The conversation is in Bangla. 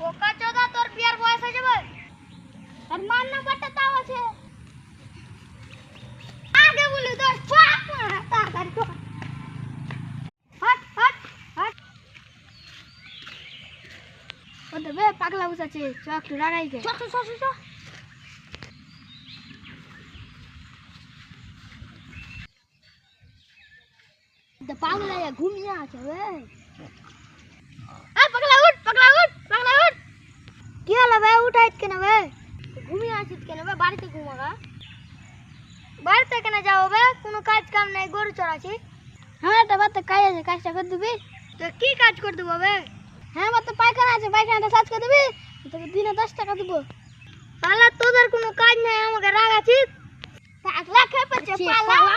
বোকা চোদা তোর বিয়ার বয়স হয়ে যাবে আর মান নাম্বারটা তাও আছে আগে বলি তো ফাক তাড়াতাড়ি তো হট হট হট ও দেবে পাগলা বুঝাচ্ছে চক লড়াই গে চক চক চক द पागल है घूमिया चले आ पगला उठ কি হলো বে উঠাইত কেন বে ঘুমিয়ে আছিস কেন বে বাড়িতে ঘুমাগা বাড়িতে কেন যাও বে কোনো কাজ কাম নাই গরু চড়াছি হ্যাঁ তো বাতে কাজ আছে কাজটা করে দিবি তো কি কাজ করে দেবো বে হ্যাঁ বাতে পায়খানা আছে পায়খানাটা সাজ করে দিবি তোকে দিনে 10 টাকা দেব তাহলে তোদের কোনো কাজ নাই আমাকে রাগাছিস টাকা খেপেছে পালা